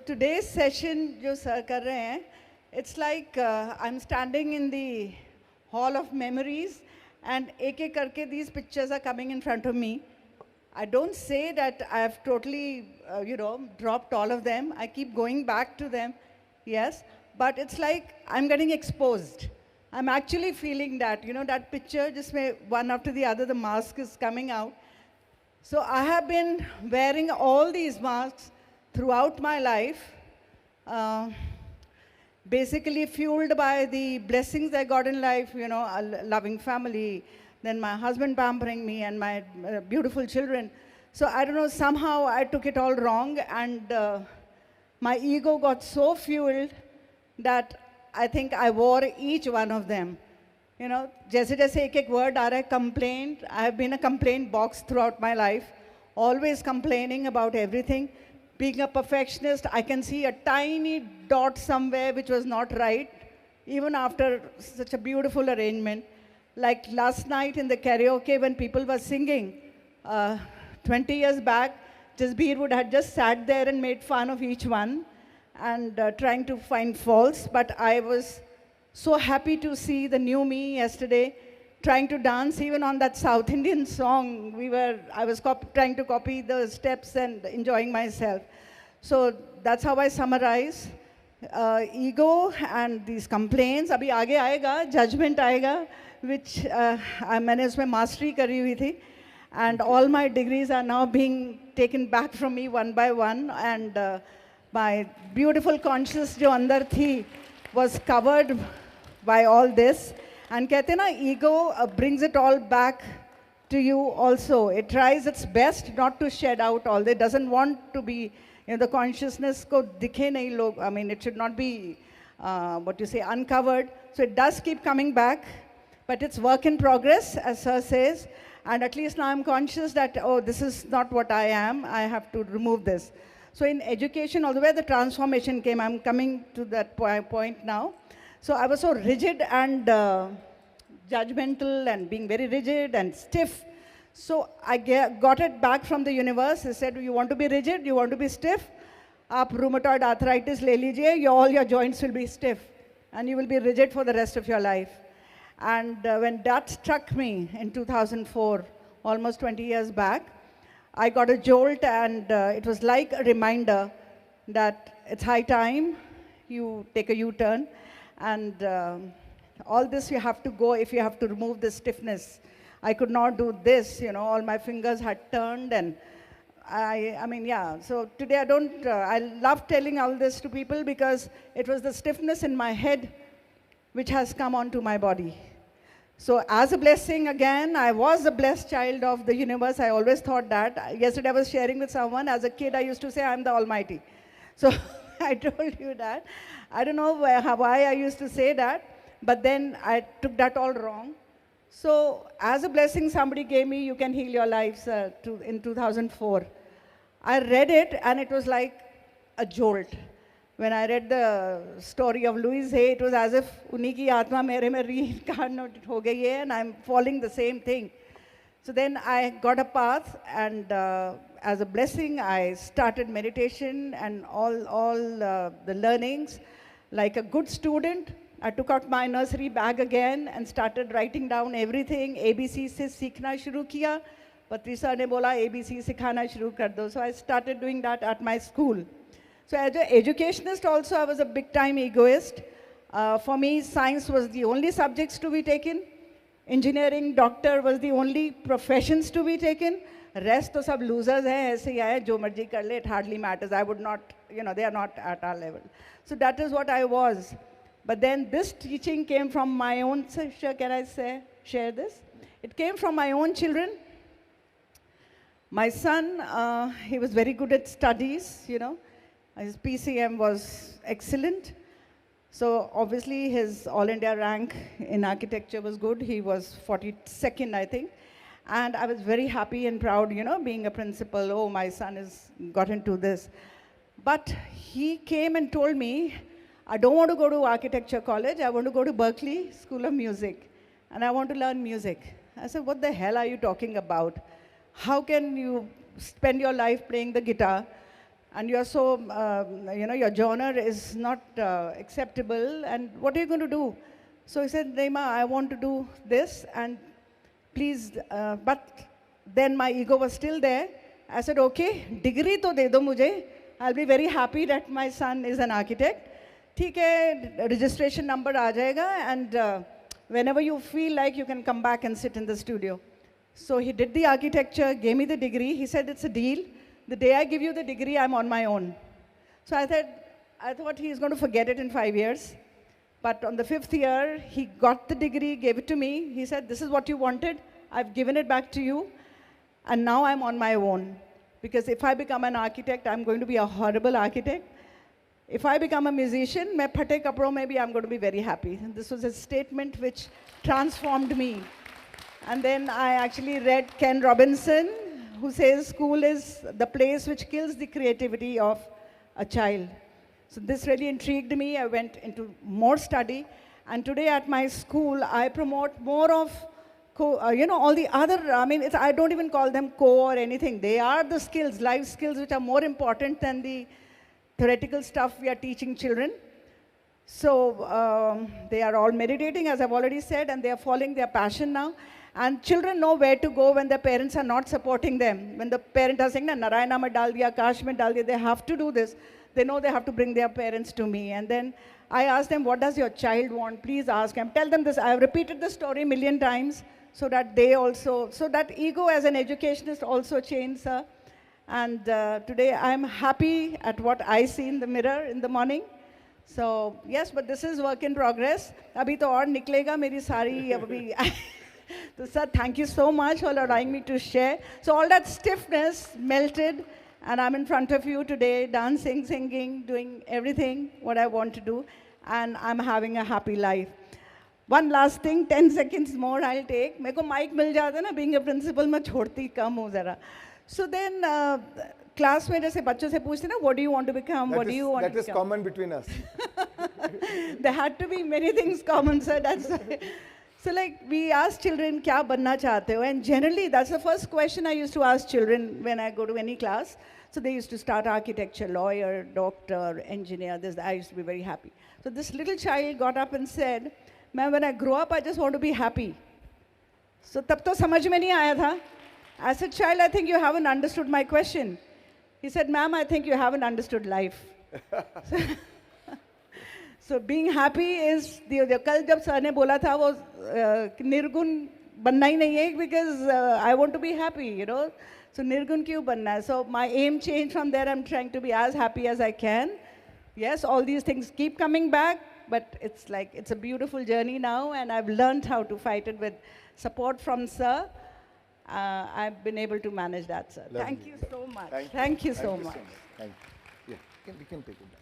today's session जो sir कर रहे हैं, it's like I'm standing in the hall of memories and एक-एक करके these pictures are coming in front of me. I don't say that I've totally, dropped all of them. I keep going back to them, yes. But it's like I'm getting exposed. I'm actually feeling that, that picture, just one after the other, the mask is coming out. So I have been wearing all these masks throughout my life, basically fueled by the blessings I got in life, a loving family, then my husband pampering me and my beautiful children. So I don't know, somehow I took it all wrong and my ego got so fueled that I think I wore each one of them. जैसे जैसे एक word आ रहा है, complaint. I have been a complaint box throughout my life, always complaining about everything. Being a perfectionist, I can see a tiny dot somewhere which was not right, even after such a beautiful arrangement. Like last night in the karaoke when people were singing, 20 years back, Jasbir would have just sat there and made fun of each one and trying to find faults, but I was so happy to see the new me yesterday trying to dance even on that South Indian song. I was trying to copy the steps and enjoying myself. So that's how I summarize ego and these complaints. Abhi aage aayega, judgment aayega, which मैंने उसमें mastery करी हुई थी. And all my degrees are now being taken back from me one by one. And my beautiful conscious जो अंदर थी was covered by all this. And कहते ना, ego brings it all back to you also. It tries its best not to shed out all. It doesn't want to be, the consciousness को दिखे नहीं लोग. I mean, it should not be, uncovered. So it does keep coming back, but it's work in progress, as Sir says. And at least now I'm conscious that, this is not what I am. I have to remove this. So in education, all the way the transformation came, I'm coming to that point now. So I was so rigid and judgmental and being very rigid and stiff. So I got it back from the universe. He said, you want to be rigid? You want to be stiff? Aap rheumatoid arthritis le lijiye, all your joints will be stiff and you will be rigid for the rest of your life. And when that struck me in 2004, almost 20 years back, I got a jolt and it was like a reminder that it's high time you take a U-turn. And all this you have to go if you have to remove the stiffness. I could not do this, all my fingers had turned and so today I love telling all this to people because it was the stiffness in my head which has come onto my body. So as a blessing again, I was a blessed child of the universe. I always thought that. Yesterday I was sharing with someone, as a kid I used to say I'm the Almighty. So I told you that. I don't know why I used to say that, but then I took that all wrong. So as a blessing somebody gave me, you can heal your lives in 2004. I read it and it was like a jolt. When I read the story of Louise Hay, it was as if unhi ki atma mere mein reincarnated ho gayi hai and I'm following the same thing. So then I got a path and as a blessing, I started meditation and all the learnings. Like a good student, I took out my nursery bag again and started writing down everything. ABC se seekhna shuru kiya. Patri sir ne bola ABC sikhana shuru kar do. So I started doing that at my school. So as an educationist also, I was a big time egoist. For me, science was the only subjects to be taken. Engineering, doctor was the only professions to be taken. Rest to sab losers hai, aise hi hai, jo marji kar le, it hardly matters. I would not, they are not at our level. So that is what I was. But then this teaching came from my own, can I share this? It came from my own children. My son, he was very good at studies, His PCM was excellent. So obviously his All India rank in architecture was good. He was 42nd, I think. And I was very happy and proud, being a principal. Oh, my son has got into this. But he came and told me, I don't want to go to architecture college. I want to go to Berkeley School of Music. And I want to learn music. I said, what the hell are you talking about? How can you spend your life playing the guitar and you're so, your genre is not acceptable, and what are you going to do? So he said, Neema, I want to do this, and please, but then my ego was still there. I said, okay, degree to de do mujhe. I'll be very happy that my son is an architect. ठीक है, registration number आ जाएगा, and whenever you feel like, you can come back and sit in the studio. So he did the architecture, gave me the degree. He said, it's a deal. The day I give you the degree, I'm on my own. So I thought he's going to forget it in 5 years. But on the 5th year, he got the degree, gave it to me. He said, this is what you wanted. I've given it back to you. And now I'm on my own. Because if I become an architect, I'm going to be a horrible architect. If I become a musician, मैं फटे कपड़ों में भी I'm going to be very happy. And this was a statement which transformed me. And then I actually read Ken Robinson, who says school is the place which kills the creativity of a child. So this really intrigued me. I went into more study. And today at my school, I promote more of, all the other, I don't even call them or anything. They are the skills, life skills, which are more important than the theoretical stuff we are teaching children. So they are all meditating, as I've already said, and they are following their passion now. And children know where to go when their parents are not supporting them. When the parent is saying, Narayana mein dal diya, Kash mein dal diya, they have to do this. They know they have to bring their parents to me. And then I ask them, what does your child want? Please ask him. Tell them this. I have repeated the story 1,000,000 times so that they also, so that ego as an educationist also changes. And today I'm happy at what I see in the mirror in the morning. So yes, but this is work in progress. Abhi to aur niklega meri sari abhi. So sir, thank you so much for allowing me to share. So all that stiffness melted, and I'm in front of you today, dancing, singing, doing everything what I want to do, and I'm having a happy life. One last thing, 10 seconds more I'll take. मेरे को mic मिल जाता ना, being a principal मैं छोड़ती कम हूँ ज़रा. So then class में जैसे बच्चों से पूछते ना, what do you want to become? What do you want to become? That is common between us. There had to be many things common, sir. That's why. So like we ask children, क्या बनना चाहते हो? And generally that's the first question I used to ask children when I go to any class. So they used to start architecture, lawyer, doctor, engineer. This, I used to be very happy. So this little child got up and said, "Ma'am, when I grow up, I just want to be happy." So तब तो समझ में नहीं आया था. I said, "Child, I think you haven't understood my question." He said, "Ma'am, I think you haven't understood life." So being happy is कल जब sir ने बोला था वो निर्गुण बनना ही नहीं है, because I want to be happy, So निर्गुण क्यों बनना है? So my aim changed from there. I'm trying to be as happy as I can. Yes, all these things keep coming back, but it's like it's a beautiful journey now, and I've learned how to fight it with support from sir. I've been able to manage that, sir. Lovely. Thank you so much. Thank you so much. Thank you. Yeah, we can take it back.